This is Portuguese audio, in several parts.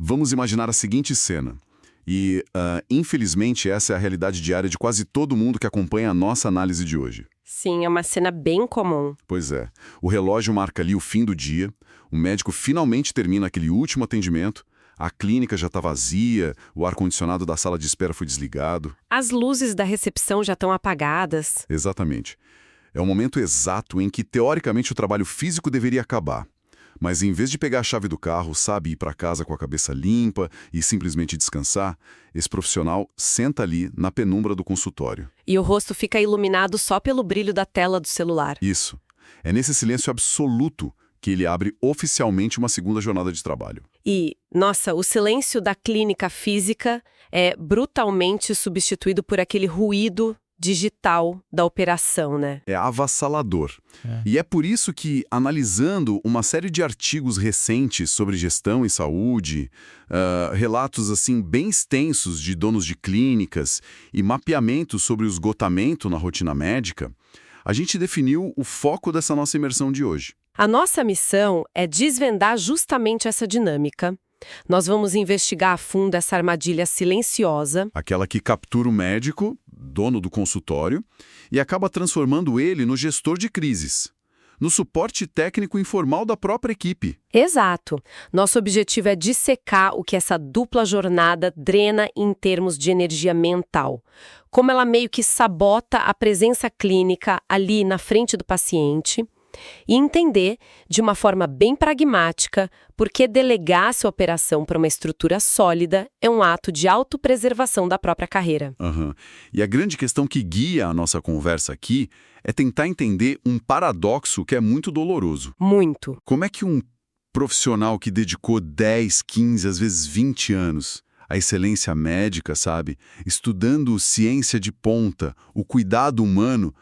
Vamos imaginar a seguinte cena. E, infelizmente, essa é a realidade diária de quase todo mundo que acompanha a nossa análise de hoje. Sim, é uma cena bem comum. Pois é. O relógio marca ali o fim do dia, o médico finalmente termina aquele último atendimento, a clínica já está vazia, o ar-condicionado da sala de espera foi desligado. As luzes da recepção já estão apagadas. Exatamente. É o momento exato em que, teoricamente, o trabalho físico deveria acabar. Mas em vez de pegar a chave do carro, sabe, ir para casa com a cabeça limpa e simplesmente descansar, esse profissional senta ali na penumbra do consultório. E o rosto fica iluminado só pelo brilho da tela do celular. Isso. É nesse silêncio absoluto que ele abre oficialmente uma segunda jornada de trabalho. E, nossa, o silêncio da clínica física é brutalmente substituído por aquele ruído digital da operação, né? É avassalador. E é por isso que, analisando uma série de artigos recentes sobre gestão e saúde, relatos assim bem extensos de donos de clínicas e mapeamentos sobre o esgotamento na rotina médica, a gente definiu o foco dessa nossa imersão de hoje. A nossa missão é desvendar justamente essa dinâmica. Nós vamos investigar a fundo essa armadilha silenciosa. Aquela que captura o médico, dono do consultório, e acaba transformando ele no gestor de crises, no suporte técnico informal da própria equipe. Exato. Nosso objetivo é dissecar o que essa dupla jornada drena em termos de energia mental. Como ela meio que sabota a presença clínica ali na frente do paciente. E entender, de uma forma bem pragmática, por que delegar essa operação para uma estrutura sólida é um ato de autopreservação da própria carreira. E a grande questão que guia a nossa conversa aqui é tentar entender um paradoxo que é muito doloroso. Muito. Como é que um profissional que dedicou 10, 15, às vezes 20 anos à excelência médica, sabe, estudando ciência de ponta, o cuidado humano,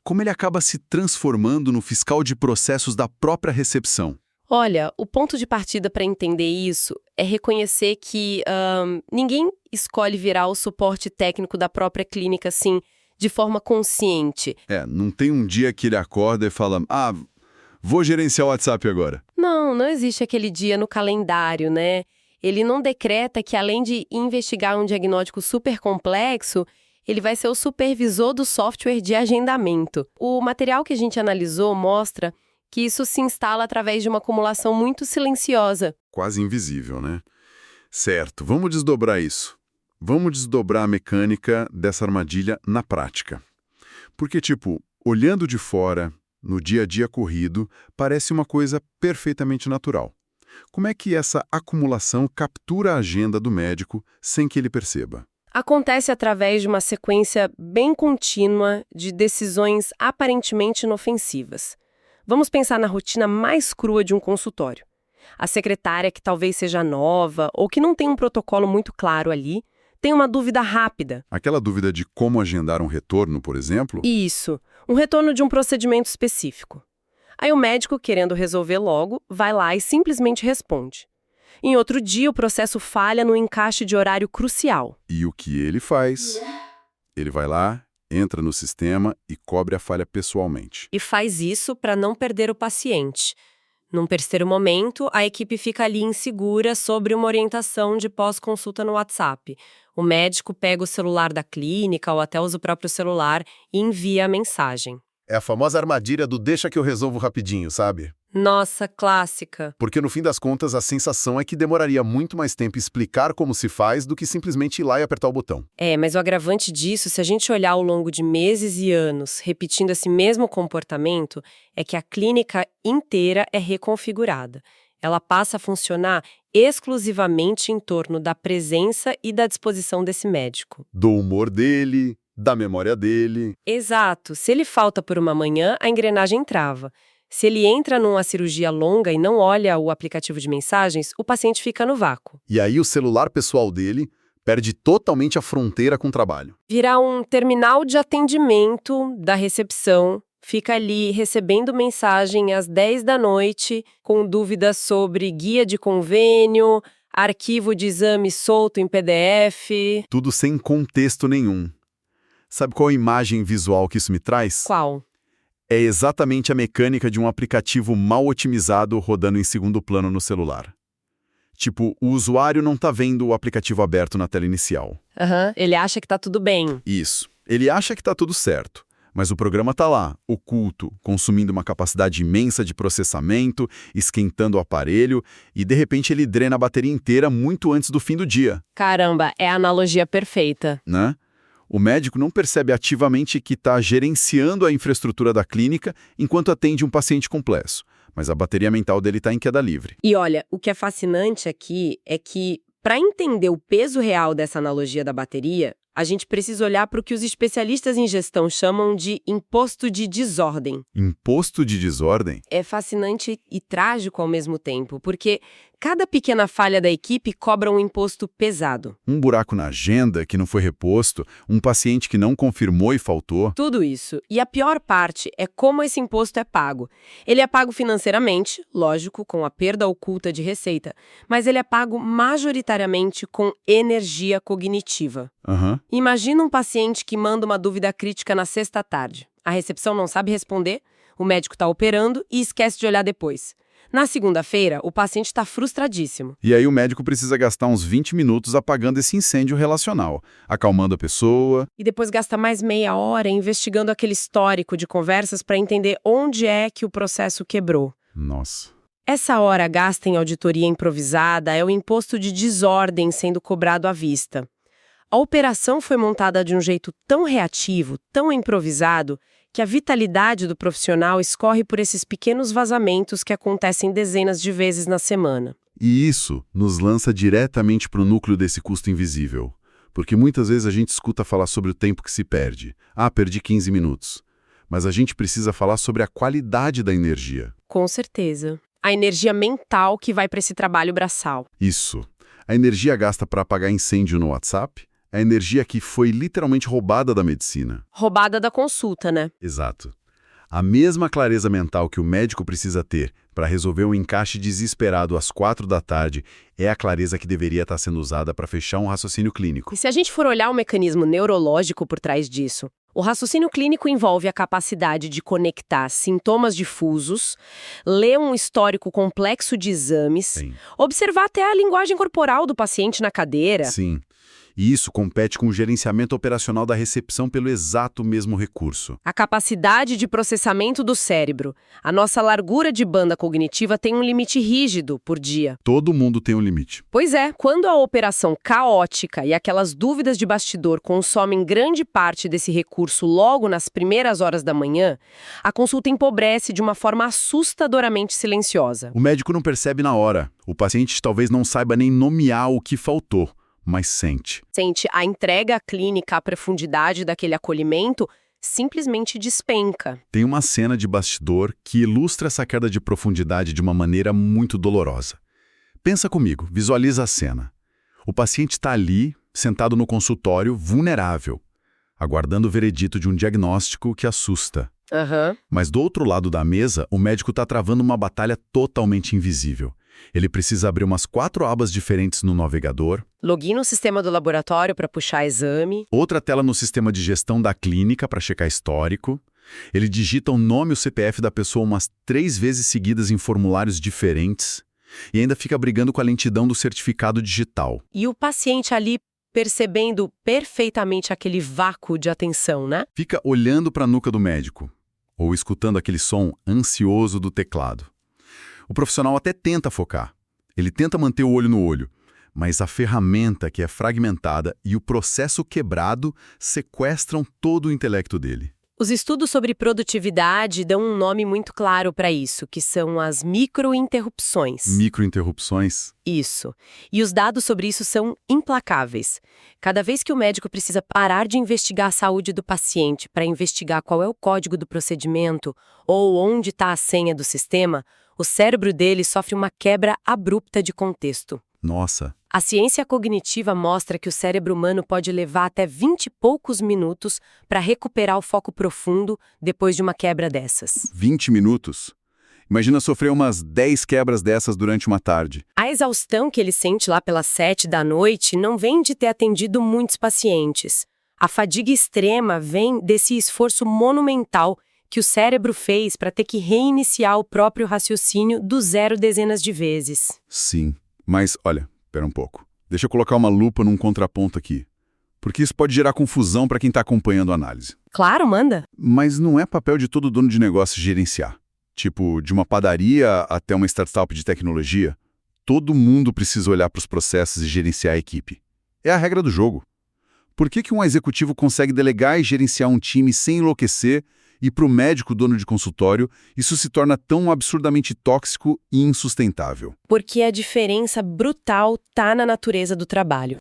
como ele acaba se transformando no fiscal de processos da própria recepção? Olha, o ponto de partida para entender isso é reconhecer que ninguém escolhe virar o suporte técnico da própria clínica assim, de forma consciente. Não tem um dia que ele acorda e fala, vou gerenciar o WhatsApp agora. Não existe aquele dia no calendário, né? Ele não decreta que, além de investigar um diagnóstico super complexo, ele vai ser o supervisor do software de agendamento. O material que a gente analisou mostra que isso se instala através de uma acumulação muito silenciosa. Quase invisível, né? Certo, vamos desdobrar isso. Vamos desdobrar a mecânica dessa armadilha na prática. Porque, olhando de fora, no dia a dia corrido, parece uma coisa perfeitamente natural. Como é que essa acumulação captura a agenda do médico sem que ele perceba? Acontece através de uma sequência bem contínua de decisões aparentemente inofensivas. Vamos pensar na rotina mais crua de um consultório. A secretária, que talvez seja nova ou que não tem um protocolo muito claro ali, tem uma dúvida rápida. Aquela dúvida de como agendar um retorno, por exemplo? Isso, um retorno de um procedimento específico. Aí o médico, querendo resolver logo, vai lá e simplesmente responde. Em outro dia, o processo falha no encaixe de horário crucial. E o que ele faz? Ele vai lá, entra no sistema e cobre a falha pessoalmente. E faz isso para não perder o paciente. Num terceiro momento, a equipe fica ali insegura sobre uma orientação de pós-consulta no WhatsApp. O médico pega o celular da clínica ou até usa o próprio celular e envia a mensagem. É a famosa armadilha do deixa que eu resolvo rapidinho, sabe? Nossa, clássica. Porque no fim das contas a sensação é que demoraria muito mais tempo explicar como se faz do que simplesmente ir lá e apertar o botão. Mas o agravante disso, se a gente olhar ao longo de meses e anos repetindo esse mesmo comportamento, é que a clínica inteira é reconfigurada. Ela passa a funcionar exclusivamente em torno da presença e da disposição desse médico. Do humor dele, da memória dele. Exato. Se ele falta por uma manhã, a engrenagem trava. Se ele entra numa cirurgia longa e não olha o aplicativo de mensagens, o paciente fica no vácuo. E aí o celular pessoal dele perde totalmente a fronteira com o trabalho. Vira um terminal de atendimento da recepção, fica ali recebendo mensagem às 10 da noite, com dúvidas sobre guia de convênio, arquivo de exame solto em PDF. Tudo sem contexto nenhum. Sabe qual a imagem visual que isso me traz? Qual? É exatamente a mecânica de um aplicativo mal otimizado rodando em segundo plano no celular. Tipo, o usuário não tá vendo o aplicativo aberto na tela inicial. Ele acha que tá tudo bem. Isso. Ele acha que tá tudo certo. Mas o programa tá lá, oculto, consumindo uma capacidade imensa de processamento, esquentando o aparelho, e de repente ele drena a bateria inteira muito antes do fim do dia, Caramba, é a analogia perfeita. né? O médico não percebe ativamente que está gerenciando a infraestrutura da clínica enquanto atende um paciente complexo, mas a bateria mental dele está em queda livre. E olha, o que é fascinante aqui é que, para entender o peso real dessa analogia da bateria, a gente precisa olhar para o que os especialistas em gestão chamam de imposto de desordem. Imposto de desordem? É fascinante e trágico ao mesmo tempo, porque cada pequena falha da equipe cobra um imposto pesado. Um buraco na agenda que não foi reposto, um paciente que não confirmou e faltou. Tudo isso. E a pior parte é como esse imposto é pago. Ele é pago financeiramente, lógico, com a perda oculta de receita, mas ele é pago majoritariamente com energia cognitiva. Imagina um paciente que manda uma dúvida crítica na sexta à tarde. A recepção não sabe responder, o médico está operando e esquece de olhar depois. Na segunda-feira, o paciente está frustradíssimo. E aí o médico precisa gastar uns 20 minutos apagando esse incêndio relacional, acalmando a pessoa. E depois gasta mais meia hora investigando aquele histórico de conversas para entender onde é que o processo quebrou. Nossa. Essa hora gasta em auditoria improvisada é o imposto de desordem sendo cobrado à vista. A operação foi montada de um jeito tão reativo, tão improvisado, que a vitalidade do profissional escorre por esses pequenos vazamentos que acontecem dezenas de vezes na semana. E isso nos lança diretamente para o núcleo desse custo invisível. Porque muitas vezes a gente escuta falar sobre o tempo que se perde. Ah, perdi 15 minutos. Mas a gente precisa falar sobre a qualidade da energia. Com certeza. A energia mental que vai para esse trabalho braçal. Isso. A energia gasta para apagar incêndio no WhatsApp, a energia que foi literalmente roubada da medicina. Roubada da consulta, né? Exato. A mesma clareza mental que o médico precisa ter para resolver um encaixe desesperado às 4 da tarde é a clareza que deveria estar sendo usada para fechar um raciocínio clínico. E se a gente for olhar o mecanismo neurológico por trás disso, o raciocínio clínico envolve a capacidade de conectar sintomas difusos, ler um histórico complexo de exames, Sim. observar até a linguagem corporal do paciente na cadeira. Sim. E isso compete com o gerenciamento operacional da recepção pelo exato mesmo recurso. A capacidade de processamento do cérebro. A nossa largura de banda cognitiva tem um limite rígido por dia. Todo mundo tem um limite. Pois é, quando a operação caótica e aquelas dúvidas de bastidor consomem grande parte desse recurso logo nas primeiras horas da manhã, a consulta empobrece de uma forma assustadoramente silenciosa. O médico não percebe na hora. O paciente talvez não saiba nem nomear o que faltou, mas sente. Sente a entrega clínica à profundidade daquele acolhimento simplesmente despenca. Tem uma cena de bastidor que ilustra essa queda de profundidade de uma maneira muito dolorosa. Pensa comigo, visualiza a cena. O paciente está ali, sentado no consultório, vulnerável, aguardando o veredito de um diagnóstico que assusta. Mas do outro lado da mesa, o médico está travando uma batalha totalmente invisível. Ele precisa abrir umas 4 abas diferentes no navegador. Login no sistema do laboratório para puxar exame. Outra tela no sistema de gestão da clínica para checar histórico. Ele digita o nome e o CPF da pessoa umas 3 vezes seguidas em formulários diferentes. E ainda fica brigando com a lentidão do certificado digital. E o paciente ali percebendo perfeitamente aquele vácuo de atenção, né? Fica olhando para a nuca do médico. Ou escutando aquele som ansioso do teclado. O profissional até tenta focar. Ele tenta manter o olho no olho. Mas a ferramenta que é fragmentada e o processo quebrado sequestram todo o intelecto dele. Os estudos sobre produtividade dão um nome muito claro para isso, que são as microinterrupções. Microinterrupções? Isso. E os dados sobre isso são implacáveis. Cada vez que o médico precisa parar de investigar a saúde do paciente para investigar qual é o código do procedimento ou onde está a senha do sistema, o cérebro dele sofre uma quebra abrupta de contexto. Nossa! A ciência cognitiva mostra que o cérebro humano pode levar até 20 e poucos minutos para recuperar o foco profundo depois de uma quebra dessas. 20 minutos? Imagina sofrer umas 10 quebras dessas durante uma tarde. A exaustão que ele sente lá pelas 7 da noite não vem de ter atendido muitos pacientes. A fadiga extrema vem desse esforço monumental que o cérebro fez para ter que reiniciar o próprio raciocínio do zero dezenas de vezes. Sim. Mas, olha, espera um pouco. Deixa eu colocar uma lupa num contraponto aqui. Porque isso pode gerar confusão para quem está acompanhando a análise. Claro, manda. Mas não é papel de todo dono de negócio gerenciar. Tipo, de uma padaria até uma startup de tecnologia, todo mundo precisa olhar para os processos e gerenciar a equipe. É a regra do jogo. Por que um executivo consegue delegar e gerenciar um time sem enlouquecer e para o médico dono de consultório isso se torna tão absurdamente tóxico e insustentável? Porque a diferença brutal tá na natureza do trabalho.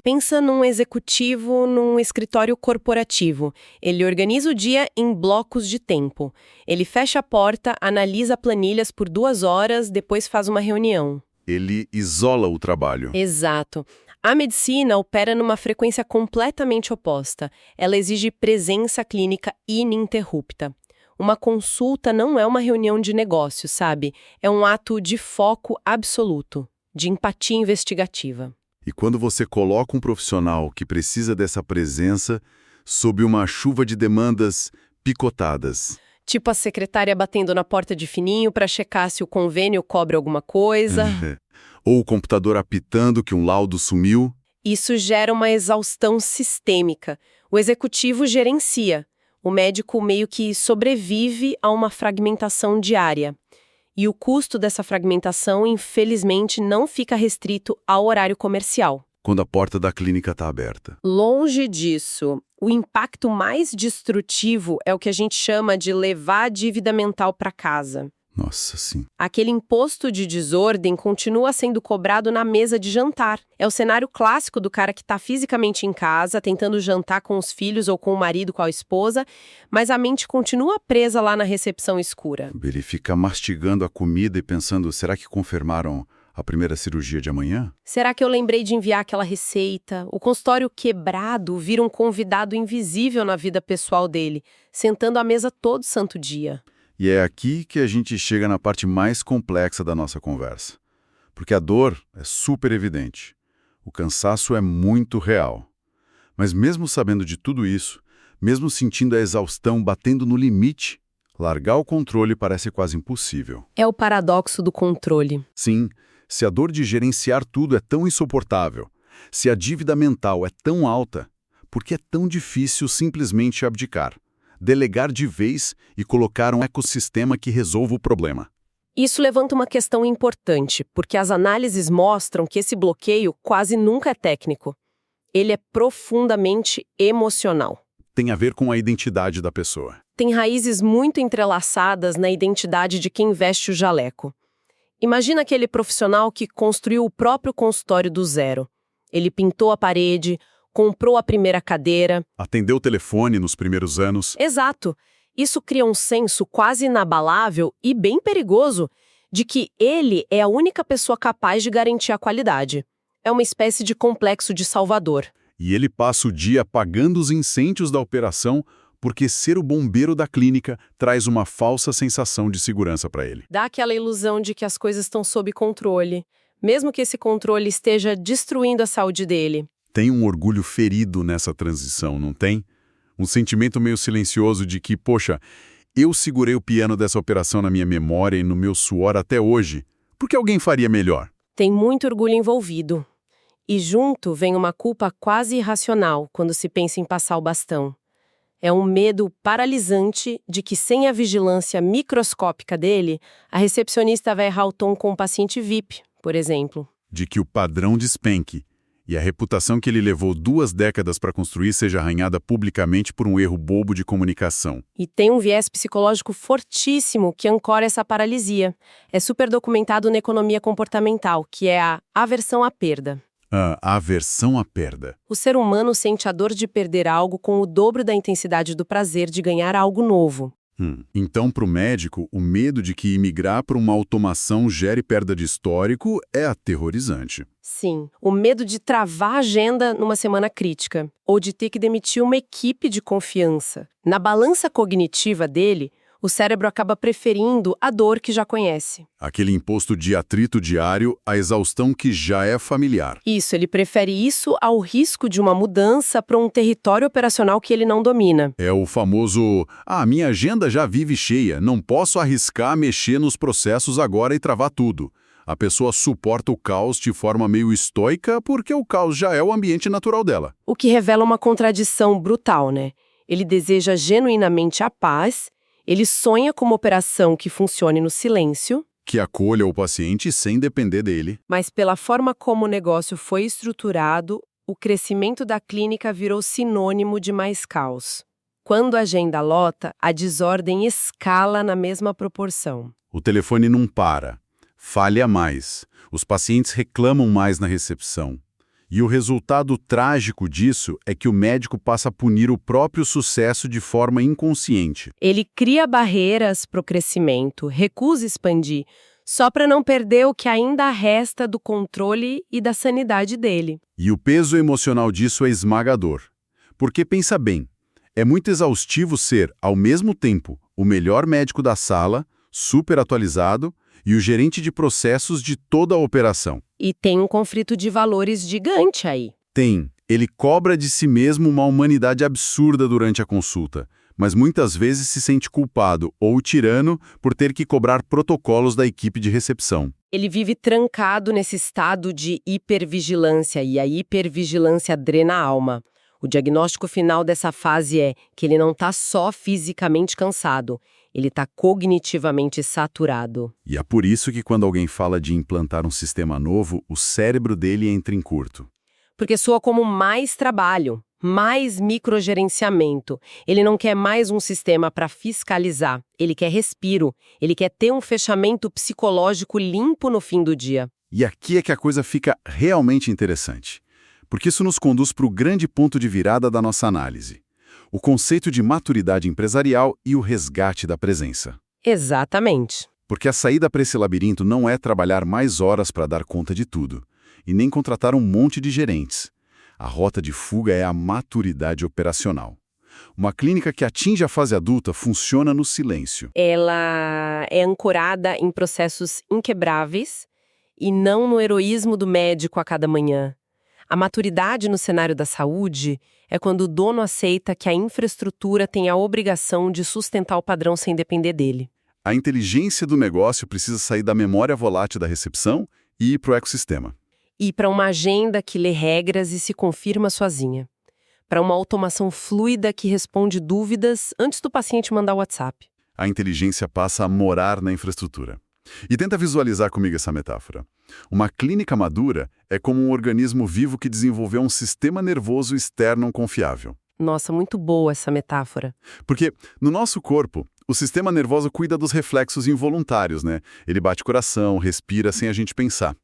Pensa num executivo num escritório corporativo. Ele organiza o dia em blocos de tempo. Ele fecha a porta, analisa planilhas por 2 horas, depois faz uma reunião. Ele isola o trabalho. Exato. A medicina opera numa frequência completamente oposta. Ela exige presença clínica ininterrupta. Uma consulta não é uma reunião de negócio, sabe? É um ato de foco absoluto, de empatia investigativa. E quando você coloca um profissional que precisa dessa presença sob uma chuva de demandas picotadas. Tipo a secretária batendo na porta de fininho para checar se o convênio cobre alguma coisa. Ou o computador apitando que um laudo sumiu. Isso gera uma exaustão sistêmica. O executivo gerencia. O médico meio que sobrevive a uma fragmentação diária. E o custo dessa fragmentação, infelizmente, não fica restrito ao horário comercial. Quando a porta da clínica está aberta. Longe disso, o impacto mais destrutivo é o que a gente chama de levar a dívida mental para casa. Nossa, sim. Aquele imposto de desordem continua sendo cobrado na mesa de jantar. É o cenário clássico do cara que está fisicamente em casa, tentando jantar com os filhos ou com o marido, com a esposa, mas a mente continua presa lá na recepção escura. Ele fica mastigando a comida e pensando, será que confirmaram a primeira cirurgia de amanhã? Será que eu lembrei de enviar aquela receita? O consultório quebrado vira um convidado invisível na vida pessoal dele, sentando à mesa todo santo dia. E é aqui que a gente chega na parte mais complexa da nossa conversa. Porque a dor é super evidente. O cansaço é muito real. Mas mesmo sabendo de tudo isso, mesmo sentindo a exaustão batendo no limite, largar o controle parece quase impossível. É o paradoxo do controle. Sim, se a dor de gerenciar tudo é tão insuportável, se a dívida mental é tão alta, por que é tão difícil simplesmente abdicar? Delegar de vez e colocar um ecossistema que resolva o problema. Isso levanta uma questão importante, porque as análises mostram que esse bloqueio quase nunca é técnico. Ele é profundamente emocional. Tem a ver com a identidade da pessoa. Tem raízes muito entrelaçadas na identidade de quem veste o jaleco. Imagina aquele profissional que construiu o próprio consultório do zero. Ele pintou a parede, comprou a primeira cadeira. Atendeu o telefone nos primeiros anos. Exato. Isso cria um senso quase inabalável e bem perigoso de que ele é a única pessoa capaz de garantir a qualidade. É uma espécie de complexo de Salvador. E ele passa o dia apagando os incêndios da operação porque ser o bombeiro da clínica traz uma falsa sensação de segurança para ele. Dá aquela ilusão de que as coisas estão sob controle, mesmo que esse controle esteja destruindo a saúde dele. Tem um orgulho ferido nessa transição, não tem? Um sentimento meio silencioso de que, poxa, eu segurei o piano dessa operação na minha memória e no meu suor até hoje. Por que alguém faria melhor? Tem muito orgulho envolvido. E junto vem uma culpa quase irracional quando se pensa em passar o bastão. É um medo paralisante de que, sem a vigilância microscópica dele, a recepcionista vai errar o tom com o paciente VIP, por exemplo. De que o padrão despenque e a reputação que ele levou 2 décadas para construir seja arranhada publicamente por um erro bobo de comunicação. E tem um viés psicológico fortíssimo que ancora essa paralisia. É super documentado na economia comportamental, que é a aversão à perda. A aversão à perda. O ser humano sente a dor de perder algo com o dobro da intensidade do prazer de ganhar algo novo. Então, para o médico, o medo de que imigrar para uma automação gere perda de histórico é aterrorizante. Sim, o medo de travar a agenda numa semana crítica, ou de ter que demitir uma equipe de confiança. Na balança cognitiva dele, o cérebro acaba preferindo a dor que já conhece. Aquele imposto de atrito diário, a exaustão que já é familiar. Isso, ele prefere isso ao risco de uma mudança para um território operacional que ele não domina. É o famoso, minha agenda já vive cheia, não posso arriscar mexer nos processos agora e travar tudo. A pessoa suporta o caos de forma meio estoica porque o caos já é o ambiente natural dela. O que revela uma contradição brutal, né? Ele deseja genuinamente a paz, ele sonha com uma operação que funcione no silêncio, Que acolha o paciente sem depender dele. mas pela forma como o negócio foi estruturado, o crescimento da clínica virou sinônimo de mais caos. Quando a agenda lota, a desordem escala na mesma proporção. O telefone não para. Falha mais. Os pacientes reclamam mais na recepção. E o resultado trágico disso é que o médico passa a punir o próprio sucesso de forma inconsciente. Ele cria barreiras para o crescimento, recusa expandir, só para não perder o que ainda resta do controle e da sanidade dele. E o peso emocional disso é esmagador. Porque pensa bem, é muito exaustivo ser, ao mesmo tempo, o melhor médico da sala, super atualizado, e o gerente de processos de toda a operação. E tem um conflito de valores gigante aí. Tem. Ele cobra de si mesmo uma humanidade absurda durante a consulta, mas muitas vezes se sente culpado ou tirano por ter que cobrar protocolos da equipe de recepção. Ele vive trancado nesse estado de hipervigilância e a hipervigilância drena a alma. O diagnóstico final dessa fase é que ele não está só fisicamente cansado, ele está cognitivamente saturado. E é por isso que quando alguém fala de implantar um sistema novo, o cérebro dele entra em curto. Porque soa como mais trabalho, mais microgerenciamento. Ele não quer mais um sistema para fiscalizar, ele quer respiro, ele quer ter um fechamento psicológico limpo no fim do dia. E aqui é que a coisa fica realmente interessante, porque isso nos conduz para o grande ponto de virada da nossa análise. O conceito de maturidade empresarial e o resgate da presença. Exatamente. Porque a saída para esse labirinto não é trabalhar mais horas para dar conta de tudo, e nem contratar um monte de gerentes. A rota de fuga é a maturidade operacional. Uma clínica que atinge a fase adulta funciona no silêncio. Ela é ancorada em processos inquebráveis e não no heroísmo do médico a cada manhã. A maturidade no cenário da saúde é quando o dono aceita que a infraestrutura tem a obrigação de sustentar o padrão sem depender dele. A inteligência do negócio precisa sair da memória volátil da recepção e ir para o ecossistema. E para uma agenda que lê regras e se confirma sozinha. Para uma automação fluida que responde dúvidas antes do paciente mandar o WhatsApp. A inteligência passa a morar na infraestrutura. E tenta visualizar comigo essa metáfora. Uma clínica madura é como um organismo vivo que desenvolveu um sistema nervoso externo confiável. Nossa, muito boa essa metáfora. Porque no nosso corpo, o sistema nervoso cuida dos reflexos involuntários, né? Ele bate coração, respira sem a gente pensar.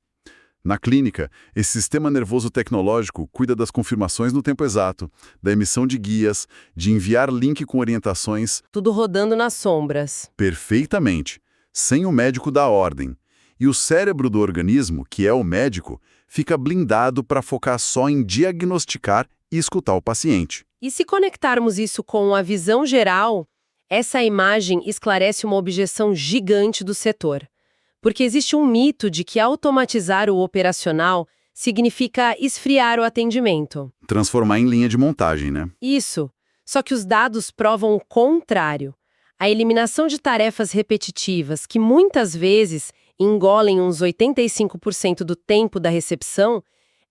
Na clínica, esse sistema nervoso tecnológico cuida das confirmações no tempo exato, da emissão de guias, de enviar link com orientações. Tudo rodando nas sombras. Perfeitamente, sem o médico dar ordem. E o cérebro do organismo, que é o médico, fica blindado para focar só em diagnosticar e escutar o paciente. E se conectarmos isso com a visão geral, essa imagem esclarece uma objeção gigante do setor. Porque existe um mito de que automatizar o operacional significa esfriar o atendimento. Transformar em linha de montagem, né? Isso. Só que os dados provam o contrário. A eliminação de tarefas repetitivas, que muitas vezes engolem uns 85% do tempo da recepção,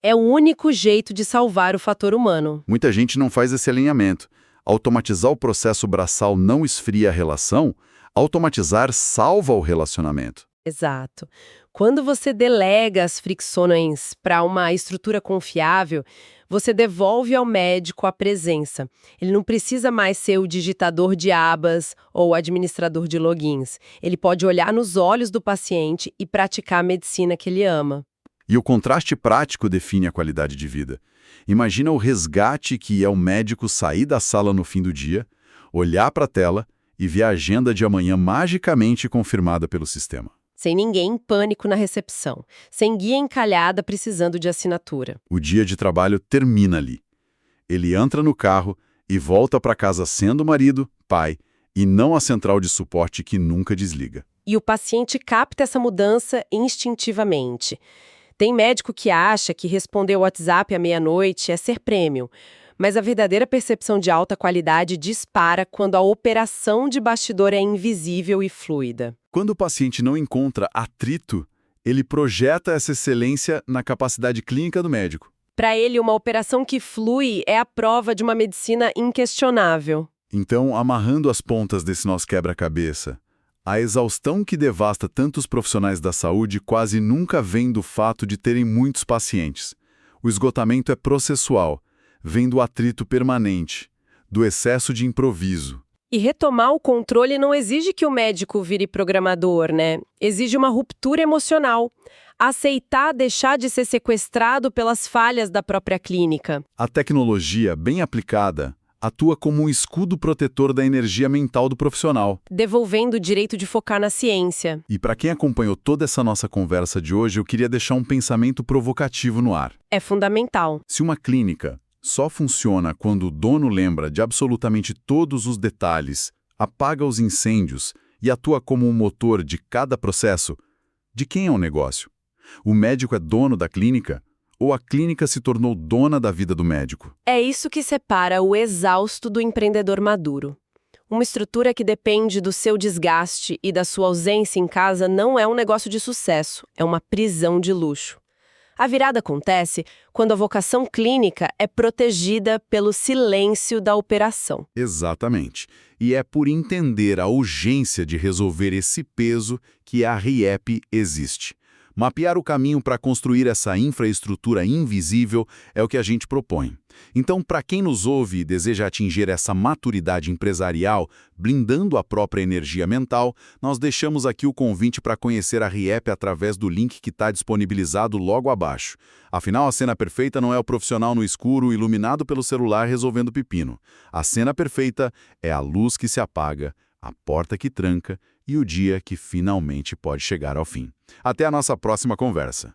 é o único jeito de salvar o fator humano. Muita gente não faz esse alinhamento. Automatizar o processo braçal não esfria a relação, automatizar salva o relacionamento. Exato. Quando você delega as fricções para uma estrutura confiável, você devolve ao médico a presença. Ele não precisa mais ser o digitador de abas ou o administrador de logins. Ele pode olhar nos olhos do paciente e praticar a medicina que ele ama. E o contraste prático define a qualidade de vida. Imagina o resgate que é o médico sair da sala no fim do dia, olhar para a tela e ver a agenda de amanhã magicamente confirmada pelo sistema. Sem ninguém em pânico na recepção, sem guia encalhada precisando de assinatura. O dia de trabalho termina ali. Ele entra no carro e volta para casa sendo marido, pai, e não a central de suporte que nunca desliga. E o paciente capta essa mudança instintivamente. Tem médico que acha que responder o WhatsApp à meia-noite é ser prêmio, mas a verdadeira percepção de alta qualidade dispara quando a operação de bastidor é invisível e fluida. Quando o paciente não encontra atrito, Ele projeta essa excelência na capacidade clínica do médico. Para ele, uma operação que flui é a prova de uma medicina inquestionável. Então, amarrando as pontas desse nosso quebra-cabeça, a exaustão que devasta tantos profissionais da saúde quase nunca vem do fato de terem muitos pacientes. O esgotamento é processual, vem do atrito permanente, do excesso de improviso. E retomar o controle não exige que o médico vire programador, né? Exige uma ruptura emocional. Aceitar deixar de ser sequestrado pelas falhas da própria clínica. A tecnologia, bem aplicada, atua como um escudo protetor da energia mental do profissional. Devolvendo o direito de focar na ciência. E para quem acompanhou toda essa nossa conversa de hoje, eu queria deixar um pensamento provocativo no ar. É fundamental. Se uma clínica só funciona quando o dono lembra de absolutamente todos os detalhes, apaga os incêndios e atua como um motor de cada processo, de quem é o negócio? O médico é dono da clínica? Ou a clínica se tornou dona da vida do médico? É isso que separa o exausto do empreendedor maduro. Uma estrutura que depende do seu desgaste e da sua ausência em casa não é um negócio de sucesso, é uma prisão de luxo. A virada acontece quando a vocação clínica é protegida pelo silêncio da operação. Exatamente. E é por entender a urgência de resolver esse peso que a RIEP existe. Mapear o caminho para construir essa infraestrutura invisível é o que a gente propõe. Então, para quem nos ouve e deseja atingir essa maturidade empresarial, blindando a própria energia mental, nós deixamos aqui o convite para conhecer a RIEP através do link que está disponibilizado logo abaixo. Afinal, a cena perfeita não é o profissional no escuro, iluminado pelo celular resolvendo pepino. A cena perfeita é a luz que se apaga, a porta que tranca e o dia que finalmente pode chegar ao fim. Até a nossa próxima conversa.